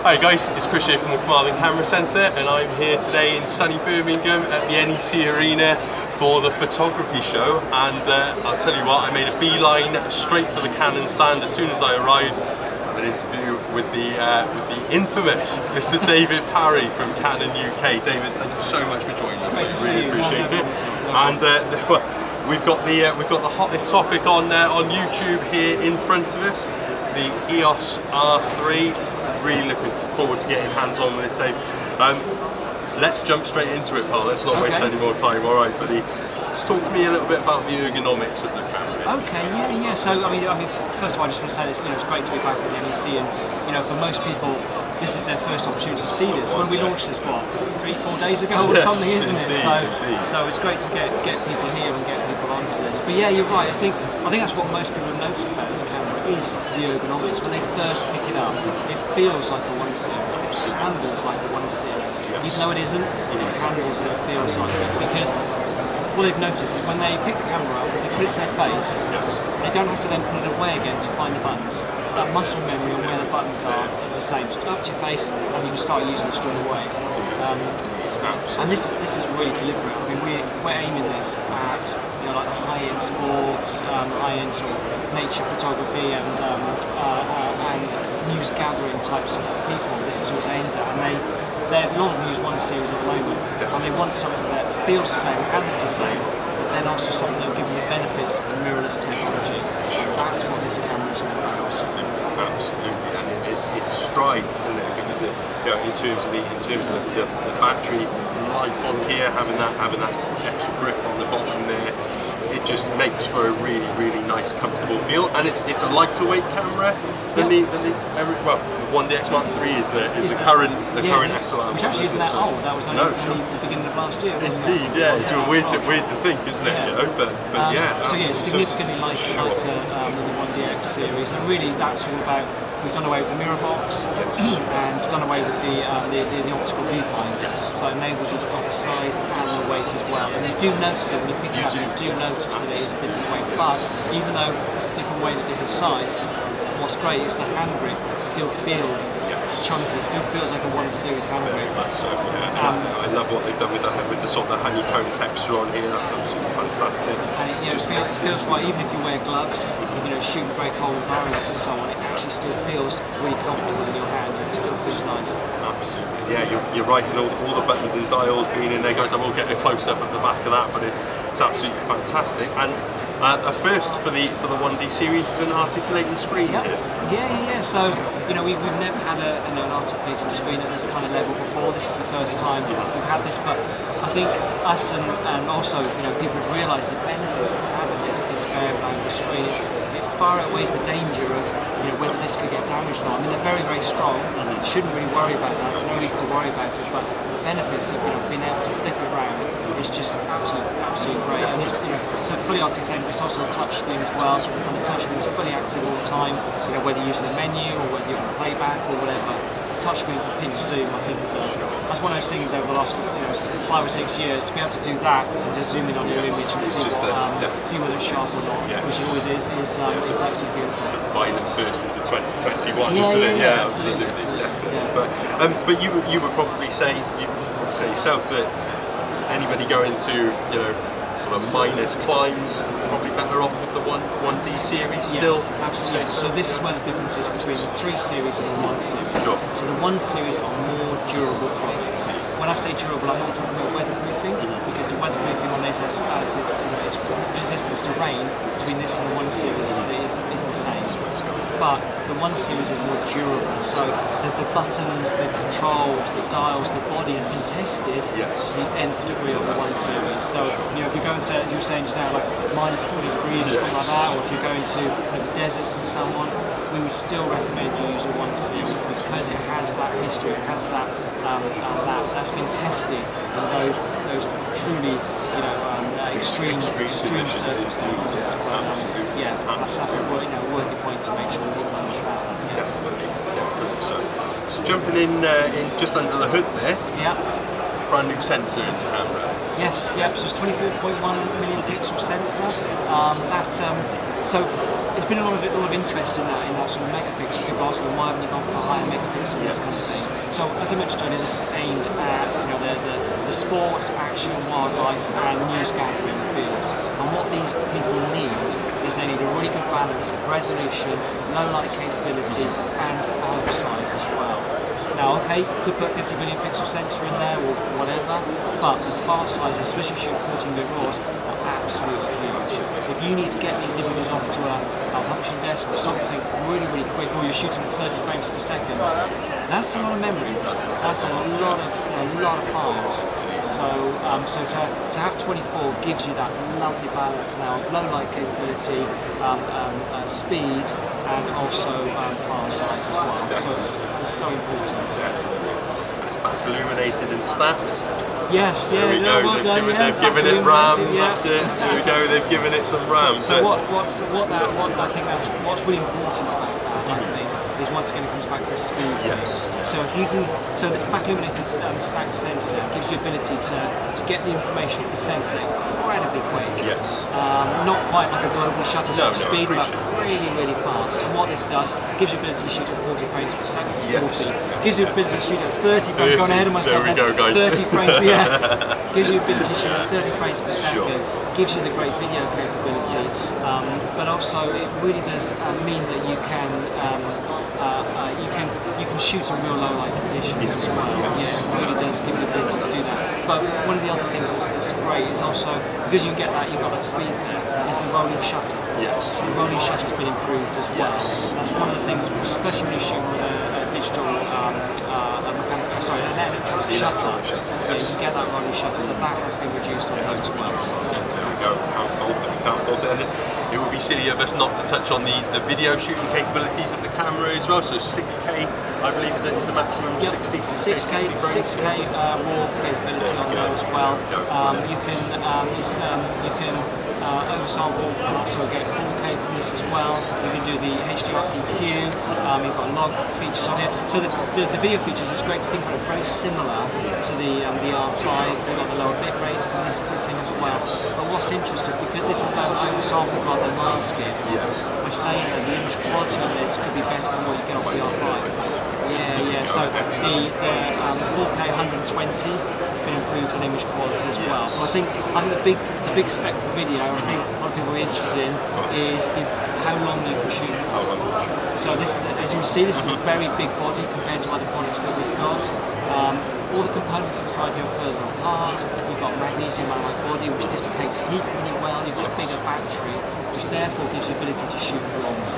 Hi guys, it's Krish here from the Command Camera Centre, and I'm here today in sunny Birmingham at the NEC Arena for the photography show. And I'll tell you what, I made a beeline straight for the Canon stand as soon as I arrived. So I had an interview with the infamous Mr. David Parry from Canon UK. David, thank you so much for joining us. I really appreciate it. And we've got the hottest topic on YouTube here in front of us, the EOS R3. Really looking forward to getting hands-on with this, Dave. Let's jump straight into it, pal. Let's not waste any more time. All right, buddy. Just talk to me a little bit about the ergonomics of the camera. Okay, yeah. So I mean, first of all, I just want to say this. It's great to be back at the NEC, and for most people, this is their first opportunity to see this. When we launched this, what, 3-4 days ago or something, isn't it? So it's great to get people here and get people onto this. But yeah, you're right. I think that's what most people have noticed about this camera is the ergonomics. When they first pick it up, it feels like a 1 series. It handles like a 1 series, even though it isn't. It handles and it feels like it because what they've noticed is when they pick the camera up, they put it to their face. They don't have to then put it away again to find the buttons. That muscle memory on where the buttons are is the same. So up to your face, and you can start using it straight away. And this is really deliberate. I mean, we're aiming this at like the high-end sports, high-end sort of nature photography, and news gathering types of people. This is what's aimed at, and a lot of them use 1 series at the moment, and they want something that feels the same, handles the same, but then also something that will give them the benefits of mirrorless technology. That's what this camera is all about. Absolutely, and it strides, isn't it? Because in terms of the battery life on here, having that extra grip on the bottom there, it just makes for a really, really nice, comfortable feel. And it's a lighter weight camera than the 1DX Mark III is the current SLR, which actually isn't that old. That was only the beginning of last year. Indeed, yeah. It's weird to think, isn't it? But yeah. So yeah, significantly lighter than the 1DX series, and really that's all about. We've done away with the mirror box, and done away with the optical viewfinder. So it enables you to drop the size and the weight as well. And you do notice it when you pick it up. You do notice that it is a different weight. But even though it's a different weight, a different size, what's great is the hand grip still feels chunky. It still feels like a 1 series hand grip. So, I love what they've done with the sort of the honeycomb texture on here. That's absolutely fantastic. And it feels right, even if you wear gloves, shoot in very cold environments and so on, it actually still feels really comfortable in your hand, and it still feels nice. Absolutely, yeah, you're right, and all the buttons and dials being in there, guys. I will get a close up at the back of that, but it's absolutely fantastic. And a first for the 1D series is an articulating screen here. Yeah. So we've never had an articulating screen at this kind of level before. This is the first time we've had this, but I think us and also people have realised the benefits of having this variable angle screen. It far outweighs the danger of whether this could get damaged or not. I mean, they're very, very strong. You shouldn't really worry about that. There's no reason to worry about it. But the benefits of being able to flip it around is just absolutely great. And it's a fully articulated. It's also a touch screen as well, and the touch screen is fully active all the time. So whether you're using the menu or whether you're on playback or whatever. Touchscreen for pinch zoom, I think that's one of those things over the last 5 or 6 years to be able to do that and just zoom in on your image and see whether it's sharp or not, which it always is absolutely beautiful. It's a violent burst into 2021, isn't it? Yeah, absolutely, definitely. Yeah. But you would probably say yourself that anybody going to sort of minus climbs probably better off with the 1D series still. Absolutely. So this is where the difference is between the 3 series and the 1 series. Sure. So the 1 series are more durable products. When I say durable, I'm not talking about weatherproofing, because the weatherproofing on this has its resistance to rain between this and the 1 series is the same. But the 1 series is more durable. So the buttons, the controls, the dials, the body has been tested to the nth degree of the 1 series. So if you're going to, as you were saying just now, like minus 40 degrees or something like that, or if you're going to deserts and so on, we would still recommend you use a 1 series because it has that history, it has that's been tested in those truly extreme circumstances. That's a worthy point to make sure people understand. Definitely. So jumping in just under the hood there. Brand new sensor in the camera. Yes, so it's 24.1 million pixel sensor. So there's been a lot of interest in that sort of megapixel. People asking why haven't you gone for higher megapixel, this kind of thing. So as I mentioned earlier, this is aimed at the sports, action, wildlife, and news gathering fields. And what these people need is they need a really good balance of resolution, low light capability, and file size as well. Now, okay, could put 50 million pixel sensor in there or whatever, but the file sizes, especially if you shoot 14-bit RAWs, are absolutely huge. If you need to get these images off to a function desk or something really, really quick, or you're shooting at 30 frames per second, that's a lot of memory. That's a lot of files. So to have 24 gives you that lovely balance now of low light capability, speed, and also file size as well. Definitely. So it's so important. Definitely. It's back illuminated and snaps. Yes, There we go. Well done, They've given it RAM. yeah. That's it. There we go. They've given it some RAM. So what's really important about that, I think, is once again it comes back to the speed. Yes. So if you can, so the back illuminated stacked sensor gives you ability to get the information off the sensor incredibly quick. Yes. Not quite like a global shutter speed, but appreciate really, really fast. And what this does, gives you ability to shoot at 40 frames per second. Yes. 40. Gives you ability to shoot at 30 frames. Going ahead of myself. There we go, guys. 30 frames. Yeah. Gives you ability to shoot at 30 frames per second. Sure. Gives you the great video capability, but also it really does mean that you can shoot in real low light conditions as well. Yes. Yeah, it really does give you the ability to do that. But one of the other things that's great is also because you can get that, you've got that speed there, is the rolling shutter. Yes. So the rolling shutter's been improved as well. Yes. That's one of the things, especially when you shoot with a digital an electronic shutter. Yes. You get that rolling shutter. The back has been reduced on that as well. There we go. Can't fault it. We can't fault it. And it would be silly of us not to touch on the video shooting capabilities of the camera as well. So 6K, I believe, is a maximum of 60 frames. 6K raw capability on there as well. You can oversample and also get 4K from this as well. You can do the HDR EQ. You've got log features on here. So the video features, it's great to think about it, very similar to the R5. They've got the lower bit rates and this kind of thing as well. But what's interesting, because this is an oversample rather than masking, we're saying that the image quality on this could be better than what you get off the R5. Yeah. So the 4K 120 has been improved on image quality as well. So I think the big spec for video, I think a lot of people are interested in, is how long you can shoot. So this is, as you can see, this is a very big body compared to other products that we've got. All the components inside here are further apart. You've got magnesium alloy body, which dissipates heat really well. You've got a bigger battery, which therefore gives you the ability to shoot for longer.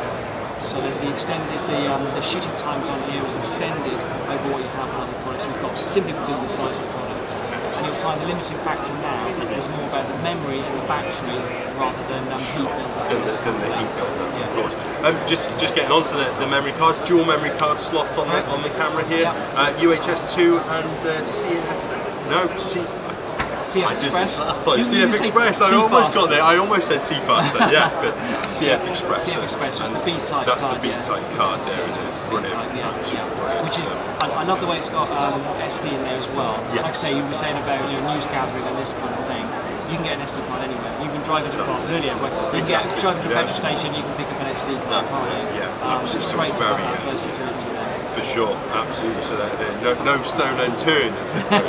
So that the shooting times on here is extended over what you have on other products we've got, simply because of the size of the product. So you'll find the limiting factor now is more about the memory and the battery rather than heat buildup. Than the heat buildup, of course. Just getting onto the memory cards, dual memory card slot on the camera here. UHS 2 and CF Express. Last time. CF Express. I almost got there. I almost said CFast then, yeah, but CF Express. CF Express. So it's the B-type card. That's the B-type card there. It is brilliant. Which is, I love the way it's got SD in there as well. Yes. Like I say, you were saying about news gathering and this kind of thing. You can get an SD card anywhere. You can drive into a petrol station. You can pick up an SD card. Absolutely. It's great to have that versatility there. For sure, absolutely. So that no stone unturned, as it were.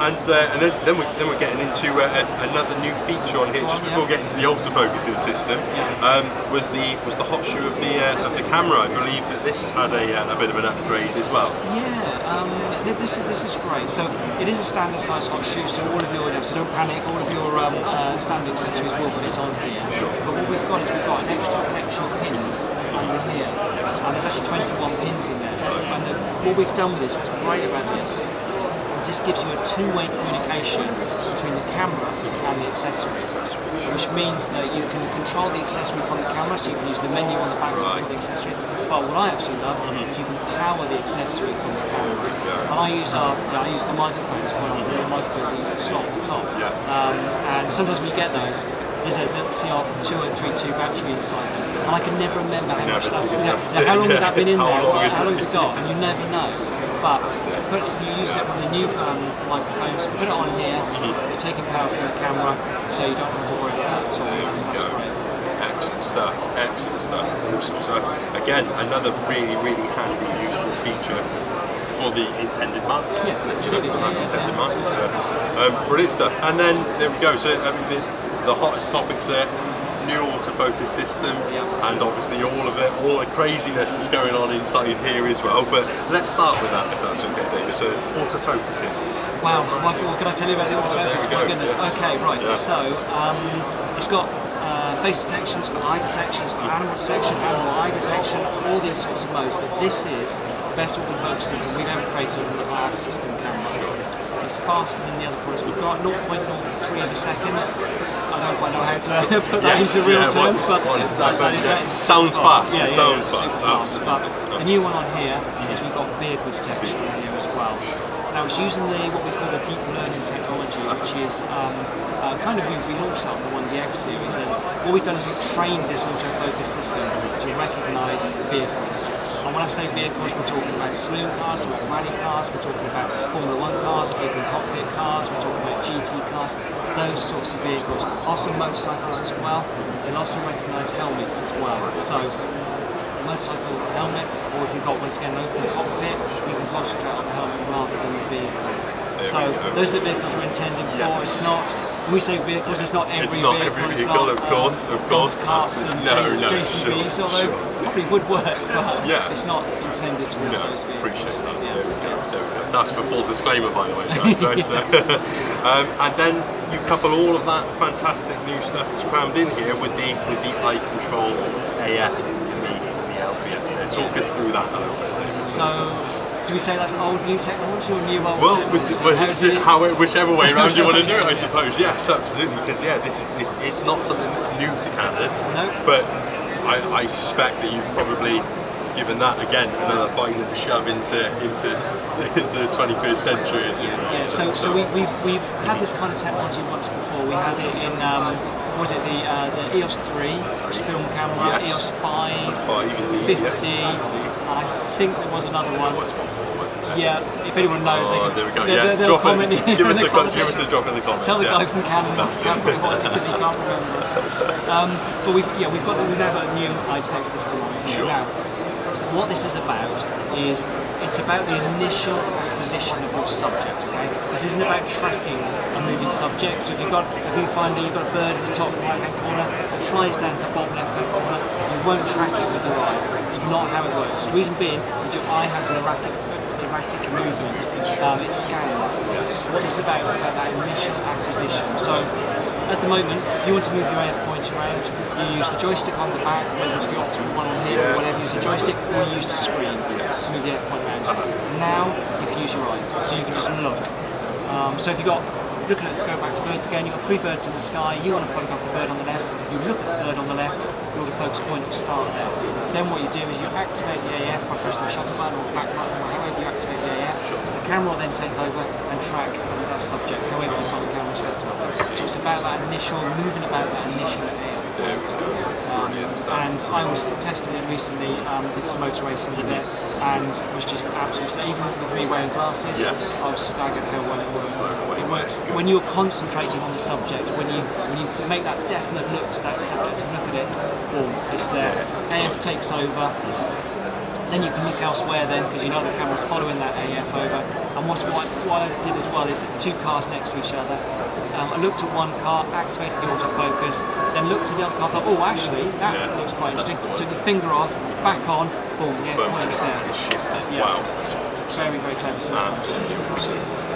And then we're getting into another new feature on here. Just before getting to the autofocusing system, was the hot shoe of the camera. I believe that this has had a bit of an upgrade as well. This is great. So it is a standard size hot shoe. So all of your, so don't panic. All of your standard accessories will fit on here. Sure. But what we've got is we've got an extra connection of pins under here. And there's actually 21 pins in there. And what we've done with this, what's great about this, is this gives you a two-way communication between the camera and the accessories, which means that you can control the accessory from the camera, so you can use the menu on the back to control the accessory. But what I absolutely love is you can power the accessory from the camera. And I use the microphones quite often. The microphones that you slot at the top. And sometimes when you get those, there's a CR2032 battery inside them, and I can never remember how much that's. How long has that been in there? How long has it got? And you never know. But if you use it with the new microphones, put it on here. You're taking power from the camera, so you don't have to worry about that at all. That's great. Excellent stuff, excellent stuff. Awesome. So that's, again, another really, really handy, useful feature for the intended market. Yes, absolutely. For that intended market. So, brilliant stuff. And then, there we go. So, I mean, the hottest topics there, new autofocus system, and obviously all the craziness that's going on inside here as well. But let's start with that, if that's okay, David. So, autofocusing. Wow, what can I tell you about the autofocus? My goodness. Yes. Okay, right. Yeah. So it's got face detection, it's got eye detection, it's got animal detection, animal eye detection, all these sorts of modes. But this is the best autofocus system we've ever created on our system camera. It's faster than the other products. We've got 0.03 of a second. I don't quite know how to put that into real terms, but it sounds fast. Yeah, it sounds fast. But the new one on here is we've got vehicle detection on here as well. Now it's using what we call the deep learning technology, which is we launched that on the 1DX series, and what we've done is we've trained this autofocus system to recognise vehicles. And when I say vehicles, we're talking about saloon cars, we're talking about rally cars, we're talking about Formula 1 cars, open cockpit cars, we're talking about GT cars, those sorts of vehicles. Also motorcycles as well. It'll also recognise helmets as well. So motorcycle helmet, or if you've got once again an open cockpit, you can concentrate on the helmet rather than the vehicle. So those are the vehicles we're intending for. It's not, when we say vehicles, it's not every vehicle. It's not, of course. Golf carts and JCBs, although probably would work, but it's not intended towards those vehicles. Appreciate that. There we go. That's for full disclaimer, by the way, guys. Right? And then you couple all of that fantastic new stuff that's crammed in here with the eye control AF. Talk us through that a little bit, David. So, do we say that's old new technology or new old technology? Whichever way around you want to do it, I suppose. Yes, absolutely. Because it's not something that's new to Canon. No. But I suspect that you've probably given that again another violent shove into the 21st century, as it were. Yeah. So we've had this kind of technology once before. We had it in. Was it the EOS 3, which is film camera, EOS 5, 50, and I think there was another one. Yeah, if anyone knows, there we go. They'll comment. Give us a drop in the comments. Tell the guy from Canon what it was because he can't remember. But we've now got a new eye detect system on here. Now, what this is about is it's about the initial acquisition of your subject. Okay, this isn't about tracking a moving subject. So if you've got a bird in the top right-hand corner, it flies down to the bottom left-hand corner, you won't track it with your eye. It's not how it works. The reason being is your eye has an erratic movement. It scans. What it's about is about that initial acquisition. So at the moment, if you want to move your AF pointer around, you use the joystick on the back, whether it's the optical one on here or whatever, use the joystick, or you use the screen to move the AF point around. Now you can use your eye, so you can just look. So if you've got, go back to birds again, you've got 3 birds in the sky, you want to photograph the bird on the left, you look at the bird on the left, your autofocus point will start there. Then what you do is you activate the AF by pressing the shutter button or back button, or however you activate the AF. The camera will then take over and track that subject, however you find the camera set up. So it's about that initial, moving about that initial AF. And I was testing it recently, did some motor racing with it, and was just absolutely, even with me wearing glasses, I was staggered how well it worked. It works when you're concentrating on the subject, when you make that definite look to that subject and look at it, it's there. AF takes over. Then you can look elsewhere then, because you know the camera's following that AF over. And what I did as well is 2 cars next to each other. I looked at one car, activated the autofocus, then looked at the other car, thought, oh actually, that looks quite interesting. Took the finger off, back on, boom, it's shifted. Yeah. Wow. Very, very clever system. Absolutely.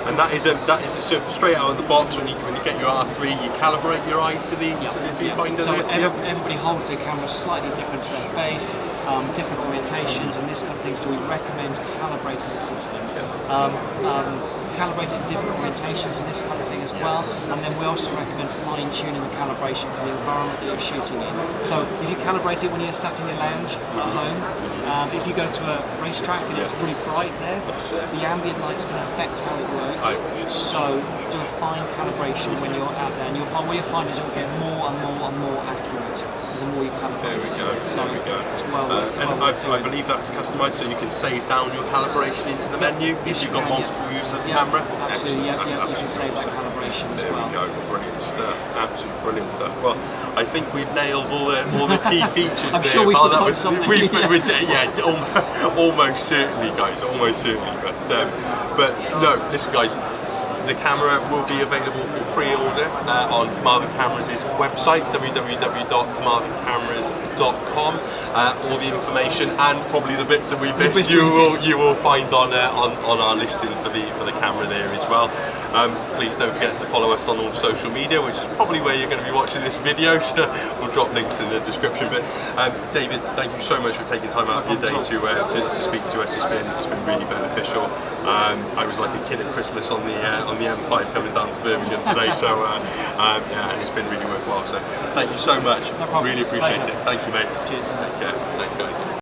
And that is so straight out of the box when you get your R3, you calibrate your eye to the viewfinder. So everybody holds their camera slightly different to their face, different orientations and this kind of thing. So we recommend calibrating the system. Calibrate it in different orientations and this kind of thing as well. And then we also recommend fine-tuning the calibration for the environment that you're shooting in. So if you calibrate it when you're sat in your lounge at home, if you go to a racetrack and it's really bright there, the ambient light's going to affect how it works. So do a fine calibration when you're out there, and what you'll find is you'll get more and more and more accurate the more you calibrate. There we go. So there we go. It's well And I believe that's customized, so you can save down your calibration into the menu if you've got multiple users of the camera. Absolutely, Excellent. yeah, you can save that calibration as well. There we go, brilliant stuff, absolutely brilliant stuff. Well, I think we've nailed all the key features I'm there. sure we that forgot was, something. almost certainly, guys, almost certainly. But no, listen, guys. The camera will be available for pre-order on Carmarthen Cameras' website, www.carmarthencameras.com. All the information and probably the bits that we missed, you will find on our listing for the camera there as well. Please don't forget to follow us on all social media, which is probably where you're going to be watching this video. So we'll drop links in the description. But David, thank you so much for taking time out of your day to speak to us. It's been really beneficial. I was like a kid at Christmas on the M5 coming down to Birmingham today, so yeah, and it's been really worthwhile. So thank you so much. No problem. Really appreciate Pleasure. it. Thank you, mate. Cheers. Take care. Thanks, guys.